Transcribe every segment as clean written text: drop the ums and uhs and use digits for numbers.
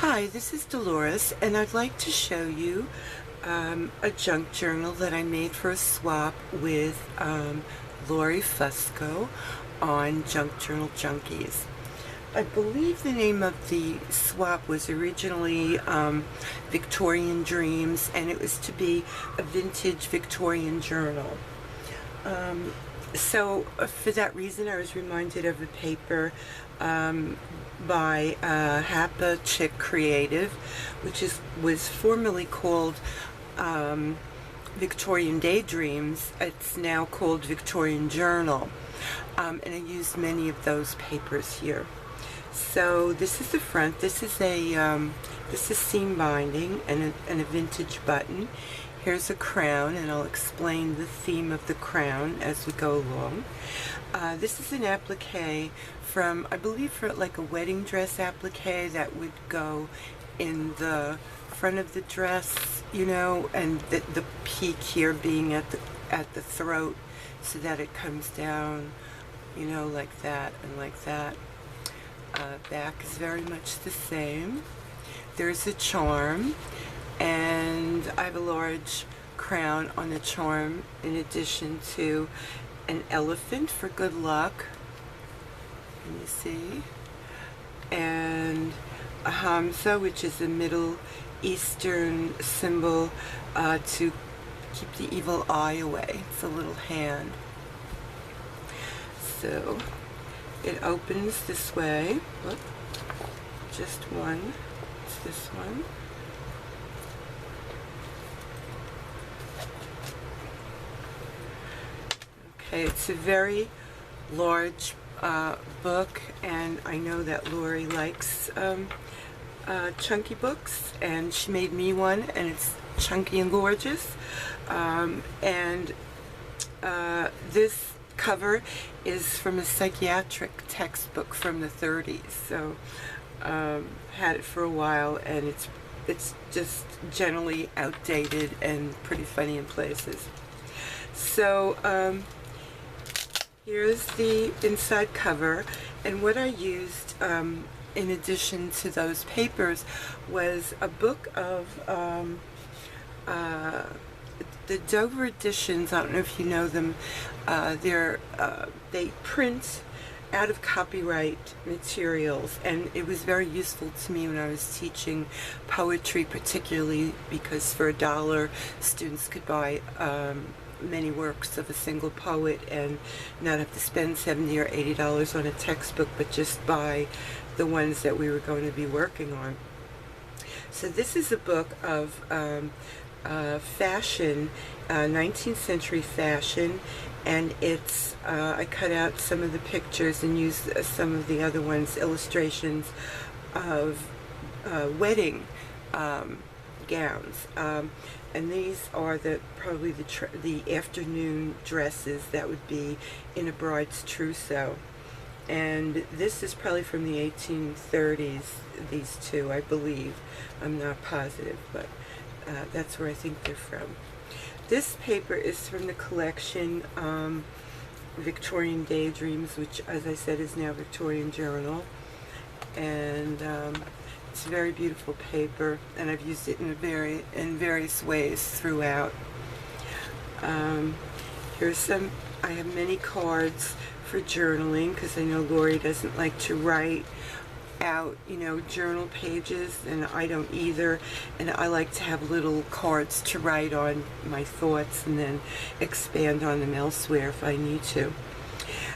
Hi, this is Dolores, and I'd like to show you a junk journal that I made for a swap with Laurie Fusco on Junk Journal Junkies. I believe the name of the swap was originally Victorian Dreams, and it was to be a vintage Victorian journal. So for that reason, I was reminded of a paper by Hapa Chick Creative, which was formerly called Victorian Daydreams. It's now called Victorian Journal, and I used many of those papers here. So this is the front. This is seam binding and a vintage button. Here's a crown, and I'll explain the theme of the crown as we go along. This is an applique from, I believe, for like a wedding dress applique that would go in the front of the dress, you know, and the peak here being at the throat, so that it comes down, you know, like that and like that. Back is very much the same. There's a charm, and I have a large crown on the charm in addition to an elephant for good luck, can you see, and a hamza, which is a Middle Eastern symbol to keep the evil eye away. It's a little hand. So it opens this way. Whoop. Just one. It's this one. Okay, it's a very large book, and I know that Laurie likes chunky books, and she made me one, and it's chunky and gorgeous. This cover is from a psychiatric textbook from the 30s, so had it for a while, and it's just generally outdated and pretty funny in places. So here's the inside cover, and what I used in addition to those papers was a book of the Dover editions. I don't know if you know them. They print out of copyright materials, and it was very useful to me when I was teaching poetry, particularly because for $1 students could buy many works of a single poet and not have to spend $70 or $80 on a textbook, but just buy the ones that we were going to be working on. So this is a book of fashion, 19th century fashion, and it's I cut out some of the pictures and used some of the other ones, illustrations of wedding gowns, and these are probably the afternoon dresses that would be in a bride's trousseau. And this is probably from the 1830s, these two, I believe. I'm not positive, but that's where I think they're from. This paper is from the collection Victorian Daydreams, which, as I said, is now Victorian Journal. And it's a very beautiful paper, and I've used it in various ways throughout. I have many cards for journaling, because I know Laurie doesn't like to write out, you know, journal pages, and I don't either, and I like to have little cards to write on my thoughts and then expand on them elsewhere if I need to.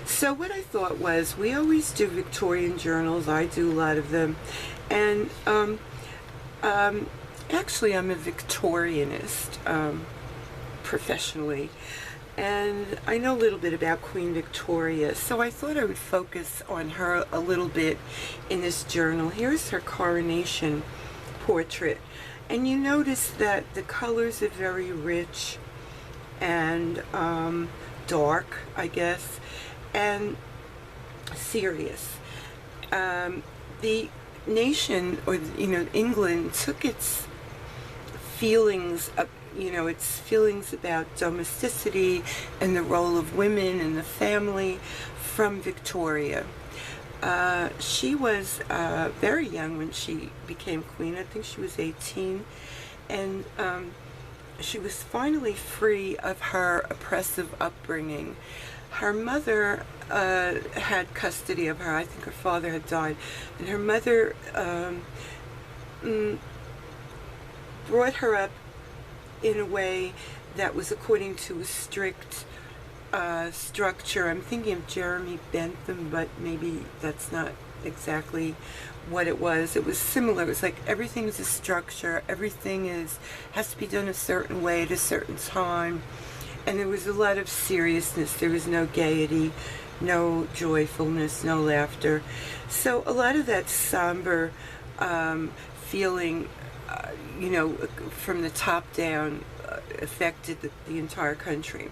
So what I thought was, we always do Victorian journals, I do a lot of them, and actually I'm a Victorianist professionally, and I know a little bit about Queen Victoria, so I thought I would focus on her a little bit in this journal. Here's her coronation portrait, and you notice that the colors are very rich and dark, I guess, and serious. The nation, or you know, England, took its feelings up, you know, its feelings about domesticity and the role of women in the family from Victoria. She was very young when she became queen. I think she was 18. And she was finally free of her oppressive upbringing. Her mother had custody of her. I think her father had died. And her mother brought her up in a way that was according to a strict structure. I'm thinking of Jeremy Bentham, but maybe that's not exactly what it was. It was similar. It was like everything is a structure. Everything has to be done a certain way at a certain time. And there was a lot of seriousness. There was no gaiety, no joyfulness, no laughter. So a lot of that somber feeling, from the top down, affected the entire country.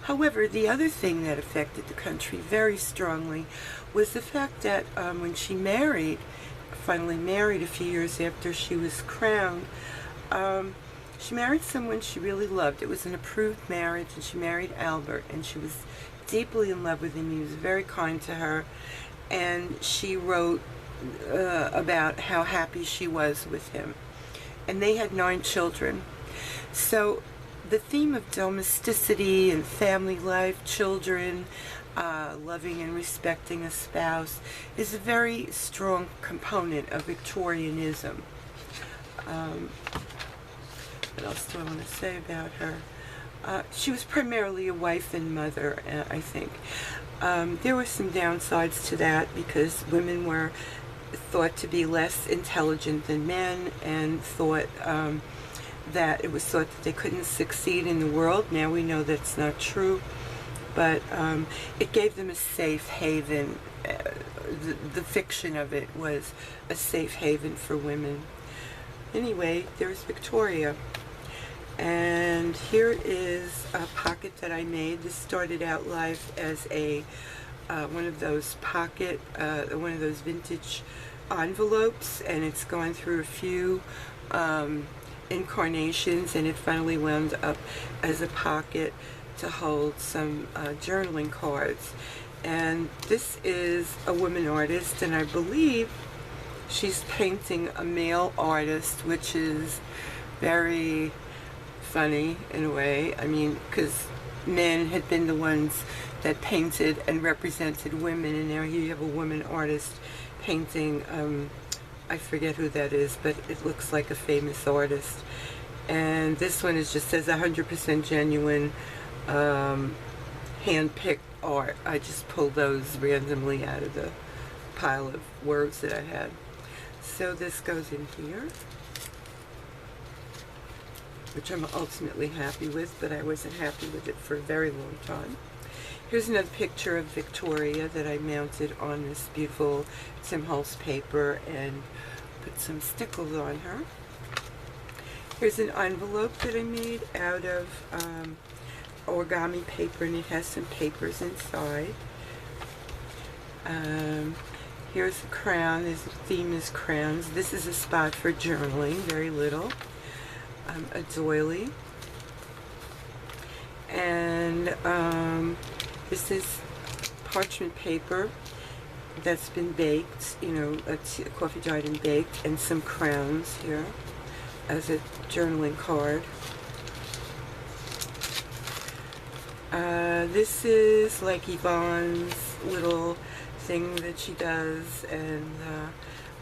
However, the other thing that affected the country very strongly was the fact that when she finally married a few years after she was crowned, she married someone she really loved. It was an approved marriage, and she married Albert, and she was deeply in love with him. He was very kind to her, and she wrote about how happy she was with him. And they had 9 children. So the theme of domesticity and family life, children, loving and respecting a spouse, is a very strong component of Victorianism. What else do I want to say about her? She was primarily a wife and mother, I think. There were some downsides to that because women were thought to be less intelligent than men, and thought that it was thought that they couldn't succeed in the world. Now we know that's not true, but it gave them a safe haven. The fiction of it was a safe haven for women. Anyway, there's Victoria. And here is a pocket that I made. This started out life as one of those vintage envelopes, and it's gone through a few incarnations, and it finally wound up as a pocket to hold some journaling cards. And this is a woman artist, and I believe she's painting a male artist, which is very funny in a way. I mean, because men had been the ones that painted and represented women, and now here you have a woman artist painting, I forget who that is, but it looks like a famous artist. And this one is just says 100% genuine, hand-picked art. I just pulled those randomly out of the pile of words that I had. So this goes in here, which I'm ultimately happy with, but I wasn't happy with it for a very long time. Here's another picture of Victoria that I mounted on this beautiful Tim Holtz paper and put some stickles on her. Here's an envelope that I made out of origami paper, and it has some papers inside. Here's a crown. This theme is crowns. This is a spot for journaling, very little. A doily. And this is parchment paper that's been baked, a coffee dyed and baked, and some crowns here as a journaling card. This is like Yvonne's little thing that she does, and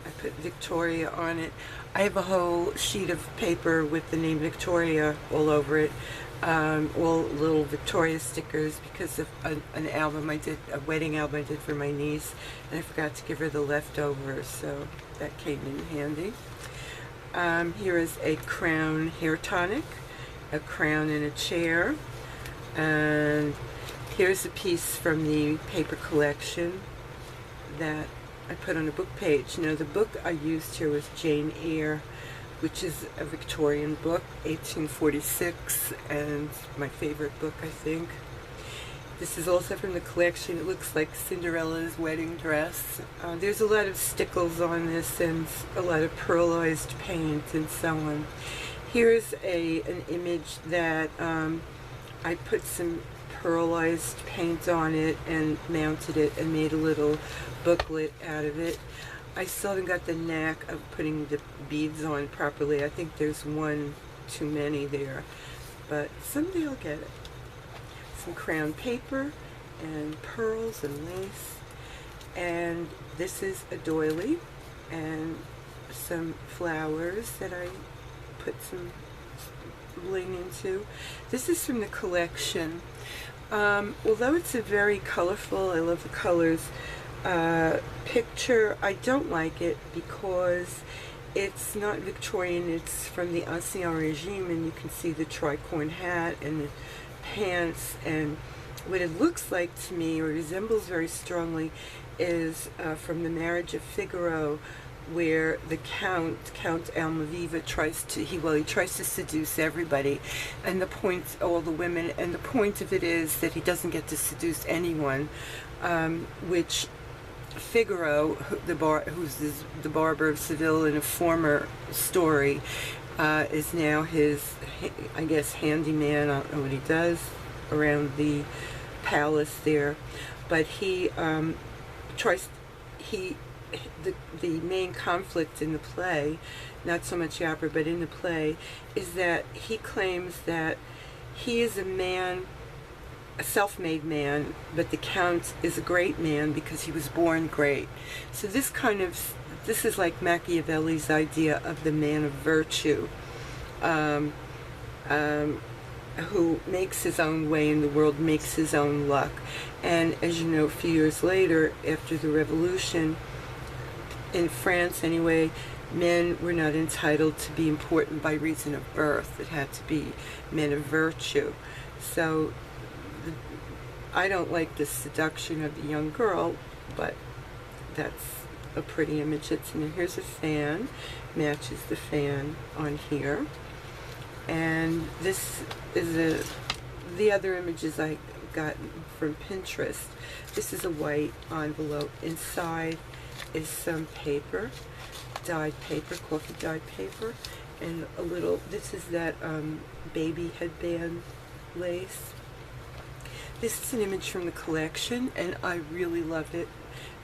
I put Victoria on it. I have a whole sheet of paper with the name Victoria all over it, all little Victoria stickers, because of an album I did, a wedding album I did for my niece, and I forgot to give her the leftovers, so that came in handy. Here is a crown hair tonic, a crown in a chair, and here's a piece from the paper collection that I put on a book page. Now, the book I used here was Jane Eyre, which is a Victorian book, 1846, and my favorite book, I think. This is also from the collection. It looks like Cinderella's wedding dress. There's a lot of stickles on this and a lot of pearlized paint and so on. Here's an image that I put some pearlized paint on it and mounted it and made a little booklet out of it. I still haven't got the knack of putting the beads on properly. I think there's one too many there, but someday I'll get it. Some crayon paper and pearls and lace, and this is a doily and some flowers that I put some bling into. This is from the collection. Although it's a very colorful, I love the colors, picture, I don't like it because it's not Victorian. It's from the Ancien Regime, and you can see the tricorn hat and the pants, and what it looks like to me, or resembles very strongly, is from the Marriage of Figaro, where the Count Almaviva tries to seduce everybody, and the point, all the women, and the point of it is that he doesn't get to seduce anyone, which Figaro, who's the barber of Seville in a former story, is now his, I guess, handyman. I don't know what he does around the palace there, but he the main conflict in the play, not so much the opera, but in the play, is that he claims that he is a man, a self-made man, but the Count is a great man because he was born great. So this is like Machiavelli's idea of the man of virtue, who makes his own way in the world, makes his own luck. And as you know, a few years later, after the revolution, in France anyway, men were not entitled to be important by reason of birth. It had to be men of virtue. So I don't like the seduction of the young girl, but that's a pretty image. Here's a fan, matches the fan on here. And this is the other images I got from Pinterest. This is a white envelope. Inside is some paper, dyed paper, coffee dyed paper, and a little, this is that baby headband lace. This is an image from the collection, and I really love it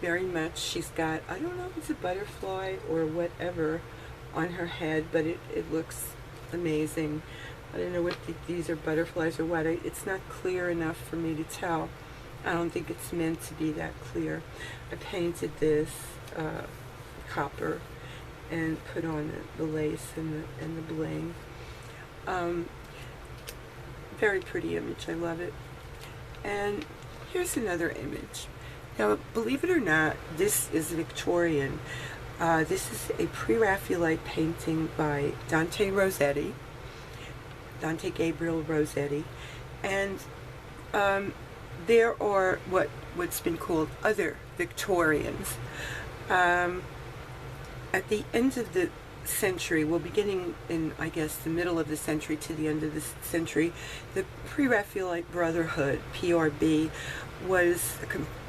very much. She's got, I don't know if it's a butterfly or whatever on her head, but it looks amazing. I don't know what these are, butterflies or what. It's not clear enough for me to tell. I don't think it's meant to be that clear. I painted this copper and put on the lace and the bling. Very pretty image. I love it. And here's another image. Now, believe it or not, this is Victorian. This is a pre-Raphaelite painting by Dante Gabriel Rossetti, and there are what's been called other Victorians. At the end of the century, well, beginning in, I guess, the middle of the century to the end of the century, the Pre-Raphaelite Brotherhood, PRB, was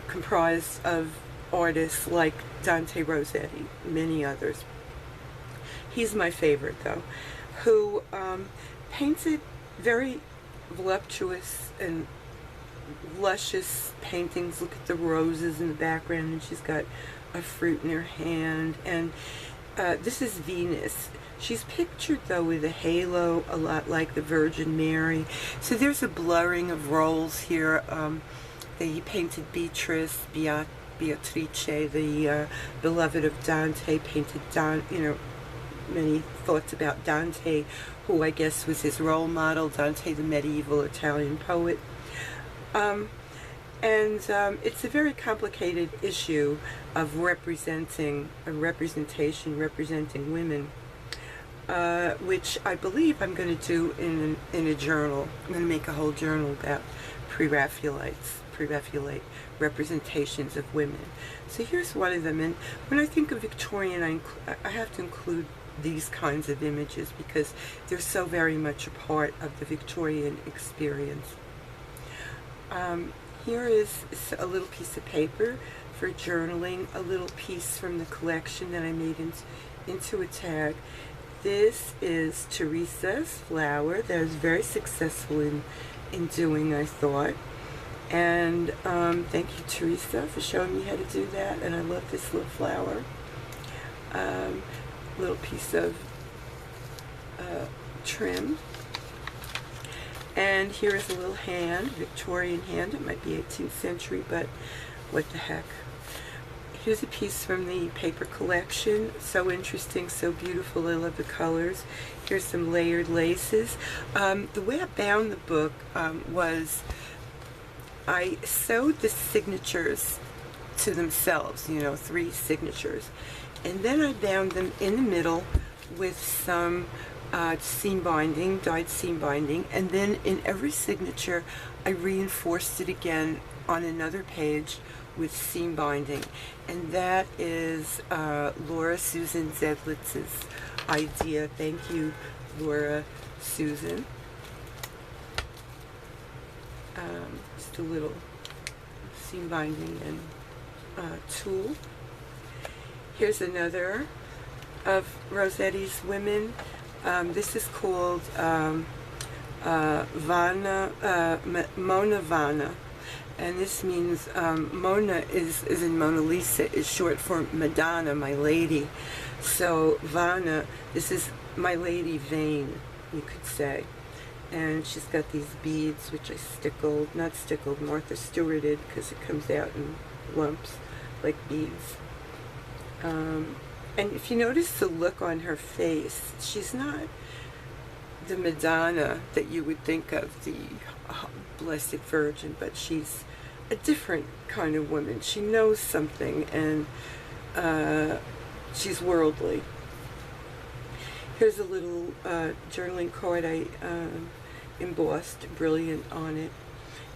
comprised of artists like Dante Rossetti, many others. He's my favorite, though, who painted very voluptuous and luscious paintings. Look at the roses in the background, and she's got a fruit in her hand, and this is Venus. She's pictured, though, with a halo, a lot like the Virgin Mary. So there's a blurring of roles here. He painted Beatrice, Beatrice, the beloved of Dante, painted many thoughts about Dante, who I guess was his role model, Dante, the medieval Italian poet. It's a very complicated issue of representing women, which I believe I'm going to do in a journal. I'm going to make a whole journal about Pre-Raphaelite representations of women. So here's one of them, and when I think of Victorian, I have to include these kinds of images because they're so very much a part of the Victorian experience. Here is a little piece of paper for journaling, a little piece from the collection that I made into a tag. This is Teresa's flower that I was very successful in doing, I thought. And thank you, Teresa, for showing me how to do that. And I love this little flower. Little piece of trim. And here is a little hand, Victorian hand. It might be 18th century, but what the heck. Here's a piece from the paper collection. So interesting, so beautiful. I love the colors. Here's some layered laces. The way I bound the book was I sewed the signatures to themselves, you know, 3 signatures. And then I bound them in the middle with some seam binding, dyed seam binding, and then in every signature I reinforced it again on another page with seam binding. And that is Laura Susan Zedlitz's idea. Thank you, Laura Susan. Just a little seam binding and tool. Here's another of Rossetti's women. This is called Mona Vana, and this means Mona is in Mona Lisa, is short for Madonna, my lady. So Vana, this is my lady vein, you could say. And she's got these beads, which I stickled, not stickled, Martha Stewarted, because it comes out in lumps like beads. And if you notice the look on her face, she's not the Madonna that you would think of, the Blessed Virgin, but she's a different kind of woman. She knows something, and she's worldly. Here's a little journaling card I embossed, brilliant on it.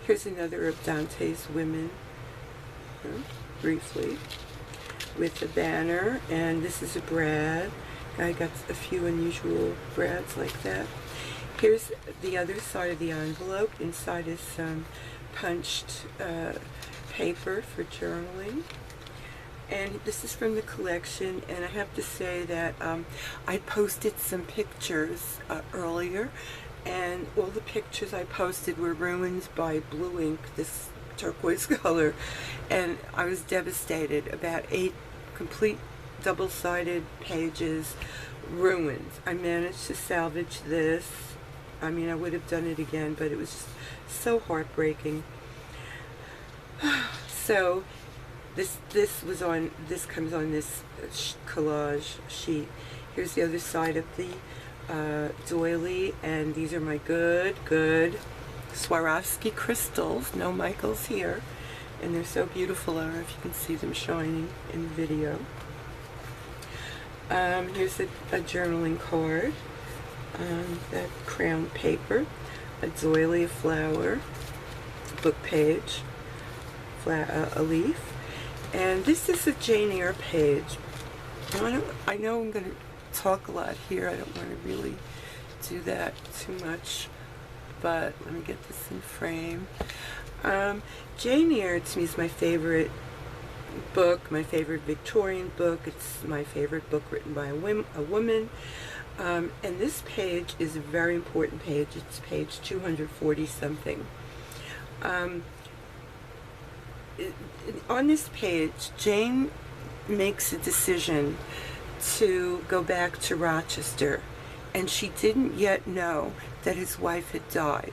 Here's another of Dante's women, briefly, with a banner, and this is a brad. I got a few unusual brads like that. Here's the other side of the envelope. Inside is some punched paper for journaling. And this is from the collection, and I have to say that I posted some pictures earlier, and all the pictures I posted were ruined by blue ink, this turquoise color, and I was devastated. About 8 complete double-sided pages ruined. I managed to salvage this. I mean, I would have done it again, but it was just so heartbreaking. So this comes on this collage sheet. Here's the other side of the doily, and these are my good Swarovski crystals. No Michaels here, and they're so beautiful. I don't know if you can see them shining in the video. Here's a journaling card, that crown paper, a doily, a flower, a book page, a leaf, and this is a Jane Eyre page. I know I'm going to talk a lot here. I don't want to really do that too much, but let me get this in frame. Jane Eyre to me is my favorite book, my favorite Victorian book. It's my favorite book written by a woman. And this page is a very important page. It's page 240 something. On this page, Jane makes a decision to go back to Rochester, and she didn't yet know that his wife had died,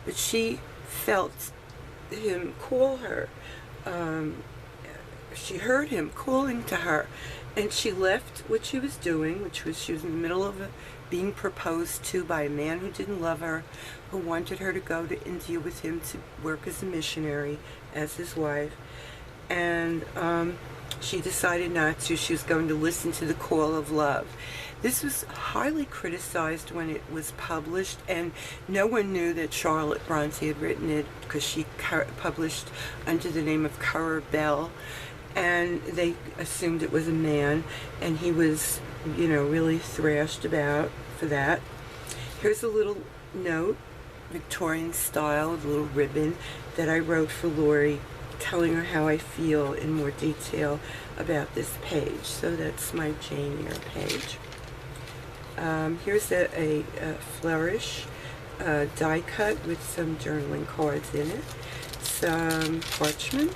but she felt him call her. She heard him calling to her, and she left what she was doing, which was she was in the middle of being proposed to by a man who didn't love her, who wanted her to go to India with him to work as a missionary, as his wife, and she decided not to. She was going to listen to the call of love. This was highly criticized when it was published, and no one knew that Charlotte Bronte had written it because she published under the name of Currer Bell, and they assumed it was a man, and he was, you know, really thrashed about for that. Here's a little note, Victorian style, with a little ribbon that I wrote for Laurie, telling her how I feel in more detail about this page. So that's my Jane Eyre page. Here's a flourish die cut with some journaling cards in it. is parchment,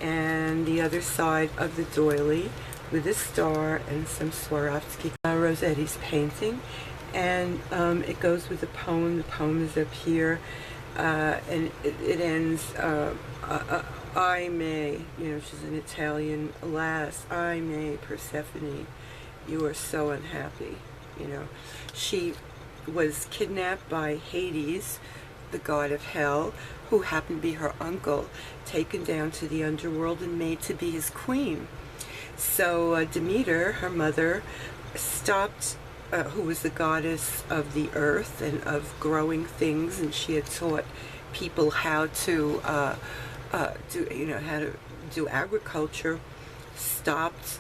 and the other side of the doily with a star and some Swarovski. Rossetti's painting, and it goes with the poem. The poem is up here, and it ends, I may, you know, she's an Italian, alas, I may, Persephone, you are so unhappy. You know, she was kidnapped by Hades, the god of hell, who happened to be her uncle, taken down to the underworld and made to be his queen. So Demeter, her mother, stopped, who was the goddess of the earth and of growing things, and she had taught people how to how to do agriculture, stopped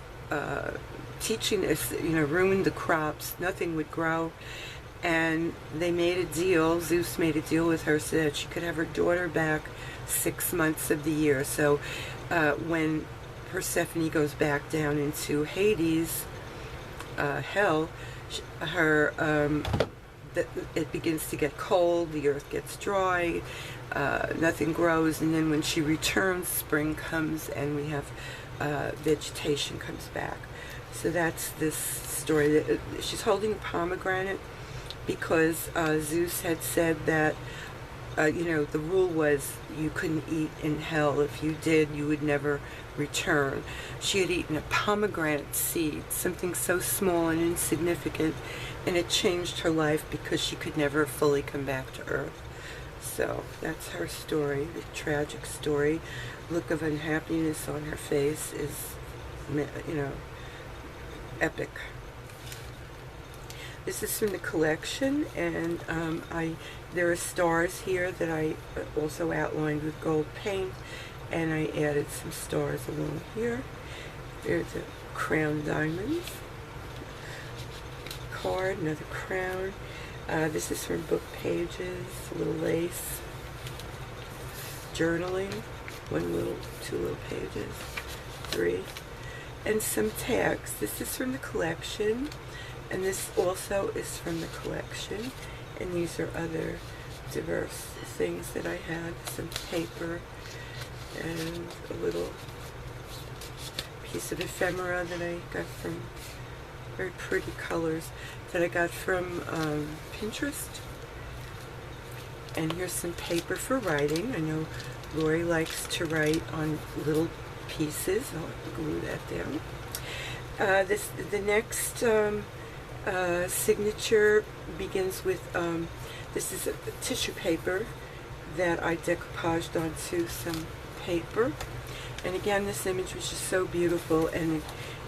teaching this, ruined the crops, nothing would grow. And they made a deal, Zeus made a deal with her so that she could have her daughter back 6 months of the year. So when Persephone goes back down into Hades, hell, it begins to get cold, the earth gets dry, nothing grows, and then when she returns, spring comes and we have vegetation comes back. So that's this story. She's holding a pomegranate because Zeus had said that the rule was you couldn't eat in hell. If you did, you would never return. She had eaten a pomegranate seed, something so small and insignificant, and it changed her life because she could never fully come back to earth. So that's her story, the tragic story. Look of unhappiness on her face is, epic. This is from the collection, and there are stars here that I also outlined with gold paint, and I added some stars along here. There's a crown diamonds card, another crown. This is from book pages, a little lace, journaling, two little pages, 3, and some tags. This is from the collection, and this also is from the collection, and these are other diverse things that I had, some paper, and a little piece of ephemera that I got from, very pretty colors, that I got from Pinterest. And here's some paper for writing. I know Laurie likes to write on little pieces. I'll glue that down. The next signature begins with, this is a tissue paper that I decoupaged onto some paper. And again, this image was just so beautiful, and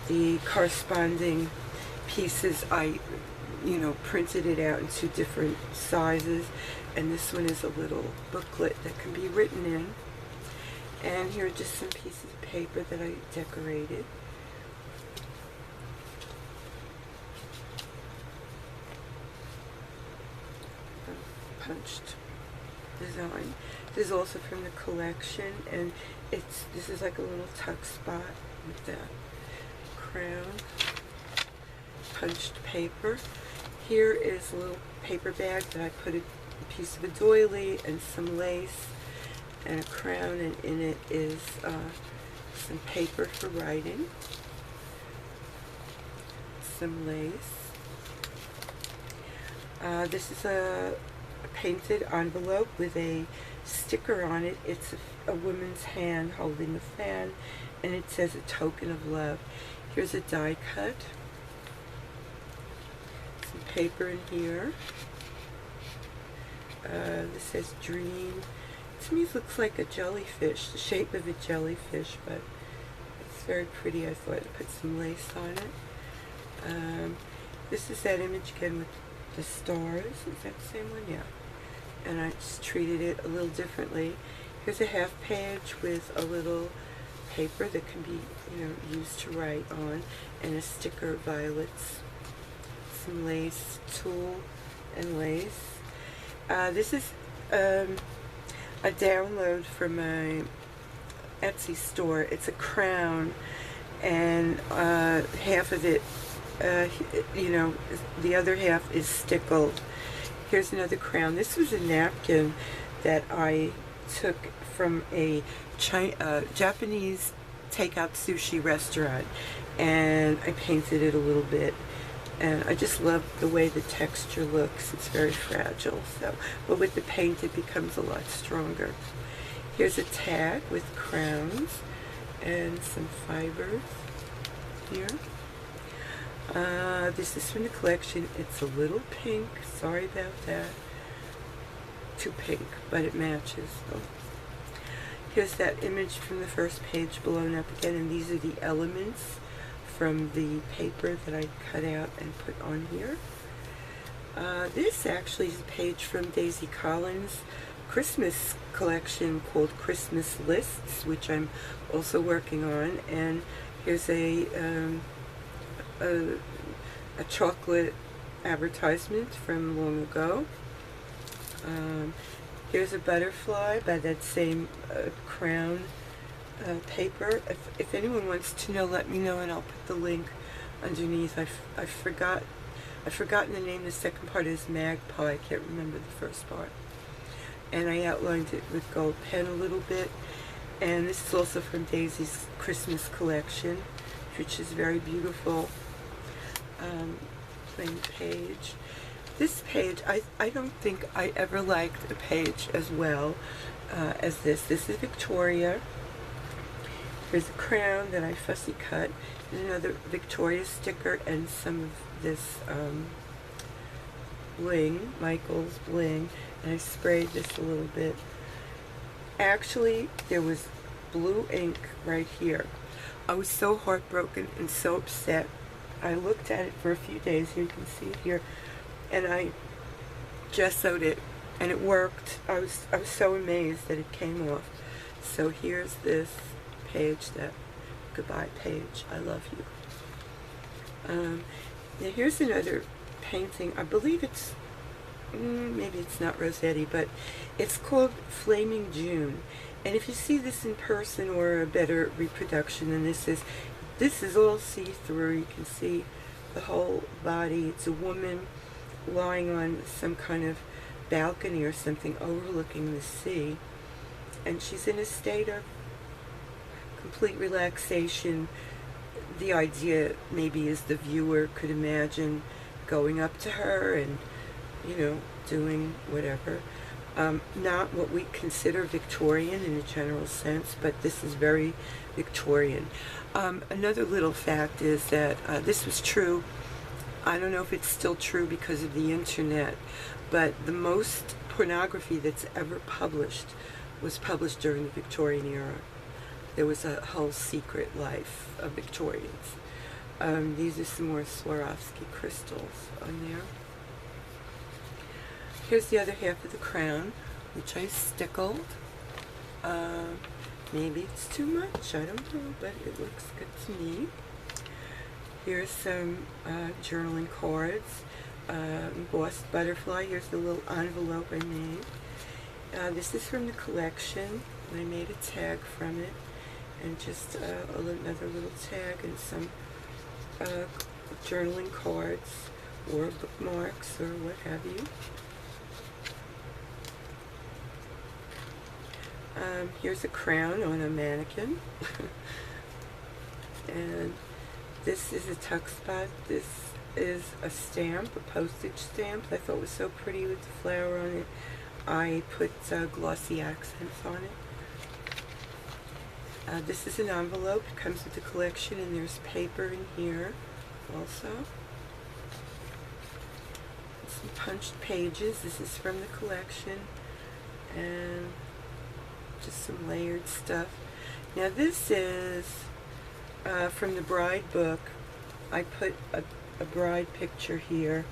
the corresponding pieces, I printed it out into different sizes, and this one is a little booklet that can be written in. And here are just some pieces of paper that I decorated. Punched design. This is also from the collection, and this is like a little tuck spot with that crown. Punched paper. Here is a little paper bag that I put a piece of a doily and some lace and a crown, and in it is some paper for writing, some lace. This is a painted envelope with a sticker on it. It's a woman's hand holding a fan, and it says a token of love. Here's a die cut. Some paper in here. This says dream. To me it looks like a jellyfish, the shape of a jellyfish, but it's very pretty. I thought I'd put some lace on it. This is that image again with the stars. Is that the same one? Yeah. And I just treated it a little differently. Here's a half page with a little paper that can be, used to write on, and a sticker of violets, some lace, tulle and lace. This is a download from my Etsy store. It's a crown, and half of it, the other half is stickled. Here's another crown. This was a napkin that I took from a Japanese takeout sushi restaurant, and I painted it a little bit. And I just love the way the texture looks. It's very fragile, so, but with the paint it becomes a lot stronger. Here's a tag with crowns and some fibers here. This is from the collection. It's a little pink. Sorry about that. Too pink, but it matches. So here's that image from the first page blown up again, and these are the elements from the paper that I cut out and put on here. This actually is a page from Daisy Collins' Christmas collection called Christmas Lists, which I'm also working on. And here's a chocolate advertisement from long ago. Here's a butterfly by that same crown paper. If anyone wants to know, let me know, and I'll put the link underneath. I've forgotten the name. The second part is Magpie. I can't remember the first part. And I outlined it with gold pen a little bit. And this is also from Daisy's Christmas collection, which is very beautiful. Plain page. This page, I don't think I ever liked a page as well as this. This is Victoria. Here's a crown that I fussy cut, and another Victoria sticker, and some of this bling, Michael's bling, and I sprayed this a little bit. Actually, there was blue ink right here. I was so heartbroken and so upset. I looked at it for a few days. Here you can see it here, and I gessoed it, and it worked. I was so amazed that it came off. So here's this page, that goodbye page. I love you. Now here's another painting. I believe it's maybe it's not Rossetti, but it's called Flaming June. And if you see this in person, or a better reproduction than this is all see-through. You can see the whole body. It's a woman lying on some kind of balcony or something overlooking the sea, and she's in a state of complete relaxation. The idea maybe is the viewer could imagine going up to her and, you know, doing whatever. Not what we consider Victorian in a general sense, but this is very Victorian. Another little fact is that this was true. I don't know if it's still true because of the internet, but the most pornography that's ever published was published during the Victorian era. There was a whole secret life of Victorians. These are some more Swarovski crystals on there. Here's the other half of the crown, which I stickled. Maybe it's too much, I don't know, but it looks good to me. Here's some journaling cards, embossed butterfly. Here's the little envelope I made. This is from the collection. I made a tag from it, and just another little tag, and some journaling cards or bookmarks or what have you. Here's a crown on a mannequin. And this is a tuck spot. This is a stamp, a postage stamp. I thought it was so pretty with the flower on it. I put glossy accents on it. This is an envelope. It comes with the collection, and there's paper in here also. Some punched pages. This is from the collection, and just some layered stuff. Now this is from the bride book. I put a bride picture here.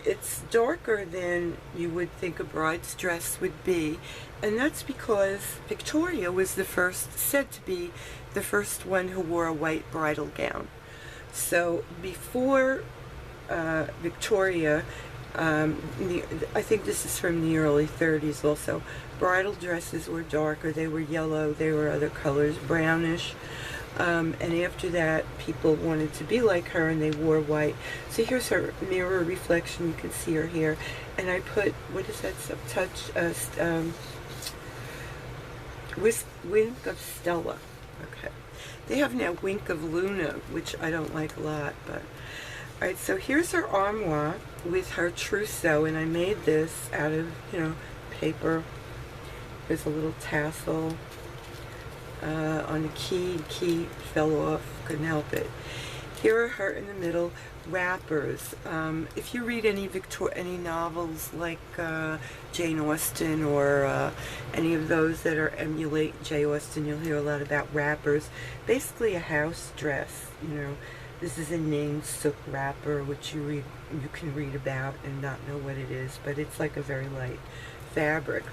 It's darker than you would think a bride's dress would be, and that's because Victoria was said to be the first one who wore a white bridal gown. So before Victoria, I think this is from the early 30s also, bridal dresses were darker. They were yellow, they were other colors, brownish. And after that, people wanted to be like her, and they wore white. So here's her mirror reflection. You can see her here. And I put, what is that, touch, Wink of Stella. Okay. They have now Wink of Luna, which I don't like a lot, but... Alright, so here's her armoire with her trousseau, and I made this out of, you know, paper. There's a little tassel on the key. The key fell off, couldn't help it. Here are her in the middle wrappers. If you read any novels like Jane Austen or any of those that are emulate Jane Austen, you'll hear a lot about wrappers. Basically a house dress, you know. This is a named sook wrapper, which you can read about and not know what it is, but it's like a very light fabric.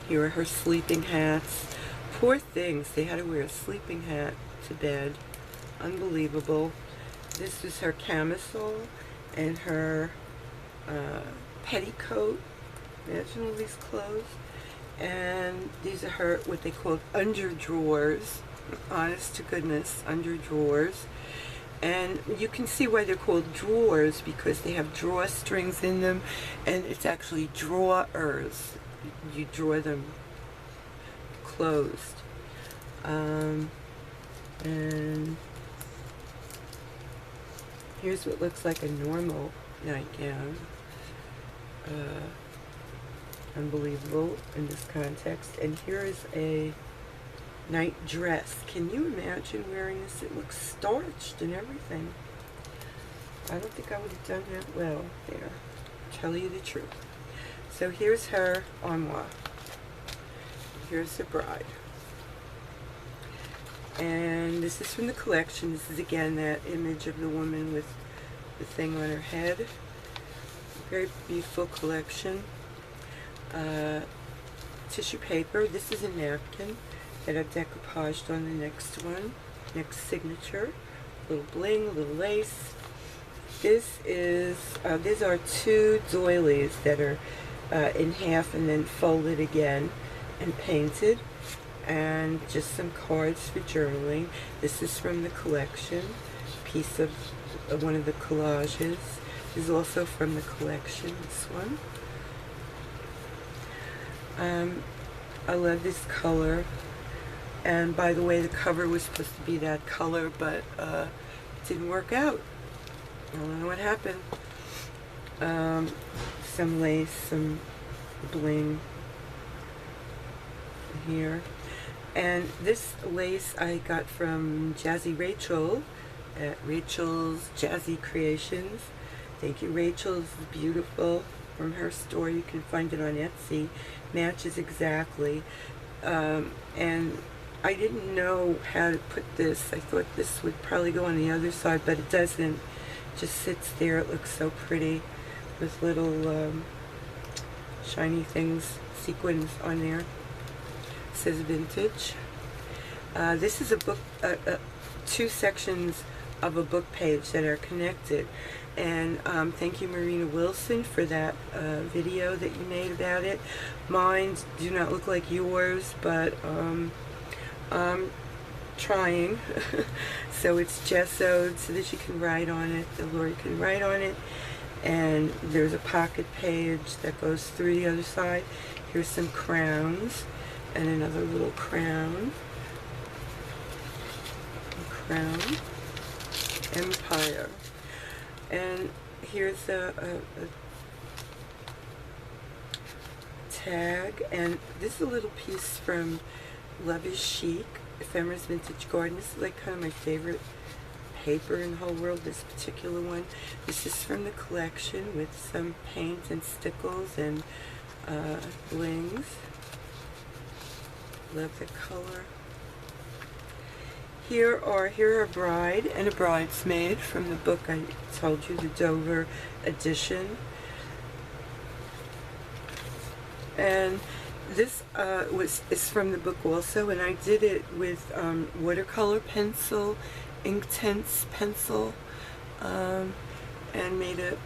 Here are her sleeping hats. Poor things, they had to wear a sleeping hat to bed. Unbelievable. This is her camisole and her petticoat. Imagine all these clothes. And these are her, what they call underdrawers. Honest to goodness, underdrawers. And you can see why they're called drawers, because they have drawstrings in them, and it's actually drawers. You draw them closed. And here's what looks like a normal nightgown. Unbelievable in this context. And here is a night dress. Can you imagine wearing this? It looks starched and everything. I don't think I would have done that well there. Tell you the truth. So here's her armoire. Here's the bride. And this is from the collection. This is again that image of the woman with the thing on her head. Very beautiful collection. Tissue paper. This is a napkin that I've decoupaged on the next one. Next signature. A little bling, a little lace. This is, these are two doilies that are in half and then folded again and painted. And just some cards for journaling. This is from the collection. Piece of one of the collages. This is also from the collection, this one. I love this color. And by the way, the cover was supposed to be that color, but it didn't work out. I don't know what happened. Some lace, some bling here. And this lace I got from Jazzy Rachel at Rachel's Jazzy Creations. Thank you, Rachel. This is beautiful. From her store. You can find it on Etsy. Matches exactly. And I didn't know how to put this. I thought this would probably go on the other side, but it doesn't. It just sits there. It looks so pretty with little shiny things, sequins on there. It says vintage. This is a book, two sections of a book page that are connected. And thank you, Marina Wilson, for that video that you made about it. Mine do not look like yours, but I'm trying. So it's gessoed so that you can write on it, the Laurie can write on it. And there's a pocket page that goes through the other side. Here's some crowns and another little crown. Crown. Empire. And here's a tag, and this is a little piece from Love is Chic, Ephemeris Vintage Garden. This is like kind of my favorite paper in the whole world, this particular one. This is from the collection with some paint and stickles and blings. Love the color. Here are a bride and a bridesmaid from the book I told you, the Dover edition. And this is from the book also, and I did it with watercolor pencil, Inktense pencil, and made a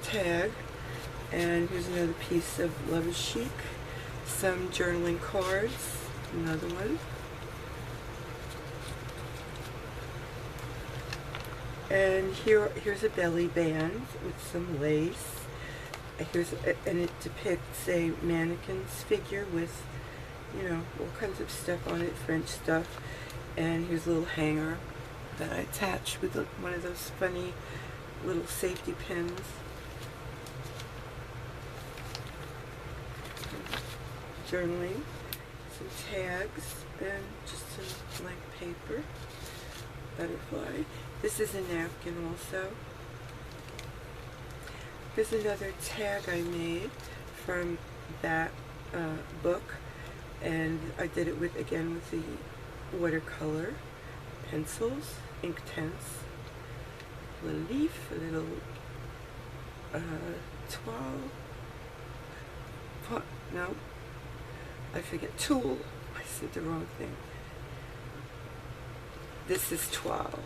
tag. And here's another piece of Love is Chic. Some journaling cards, another one. And here's a belly band with some lace. And it depicts a mannequin's figure with, you know, all kinds of stuff on it, French stuff. And here's a little hanger that I attach with one of those funny little safety pins. Journaling, some tags, and just some blank paper. Butterfly. This is a napkin also. Here's another tag I made from that book, and I did it with the watercolor pencils, ink tints, a little leaf, a little tool. I said the wrong thing. This is toile,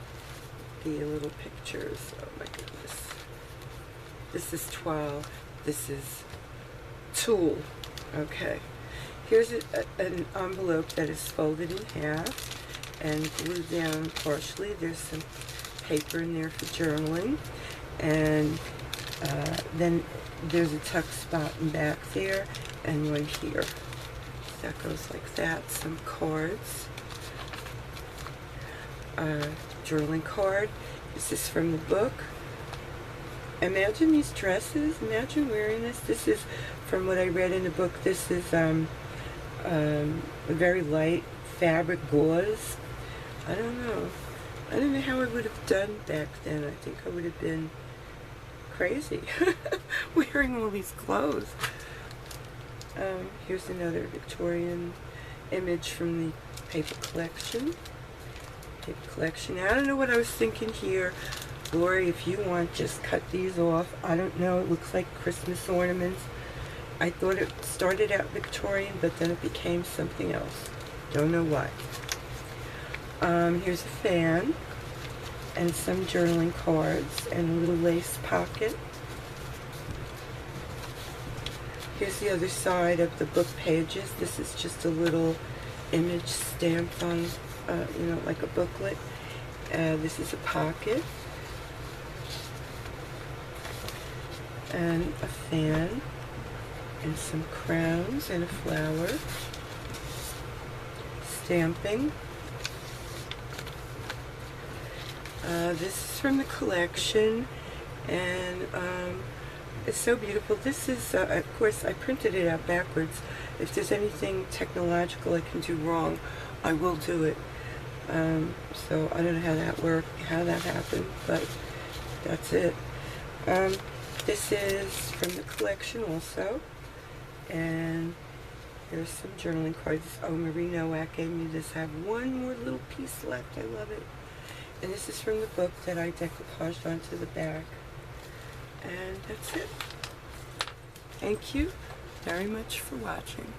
the little pictures. Oh my goodness. This is toile. This is tulle. Okay. Here's an envelope that is folded in half and glued down partially. There's some paper in there for journaling. And then there's a tuck spot in back there and one here. That goes like that. Some cards. Journaling card. This is from the book. Imagine these dresses. Imagine wearing this. This is from what I read in the book. This is a very light fabric gauze. I don't know how I would have done back then. I think I would have been crazy wearing all these clothes. Here's another Victorian image from the paper collection. I don't know what I was thinking here. Laurie, if you want, just cut these off. I don't know. It looks like Christmas ornaments. I thought it started out Victorian, but then it became something else. Don't know why. Here's a fan and some journaling cards and a little lace pocket. Here's the other side of the book pages. This is just a little image stamped on, you know, like a booklet. This is a pocket. And a fan. And some crowns and a flower. Stamping. This is from the collection. And it's so beautiful. This is, of course, I printed it out backwards. If there's anything technological I can do wrong, I will do it. So I don't know how that worked, how that happened, but that's it. This is from the collection also. And there's some journaling cards. Oh, Marie Nowak gave me this. I have one more little piece left. I love it. And this is from the book that I decoupaged onto the back. And that's it. Thank you very much for watching.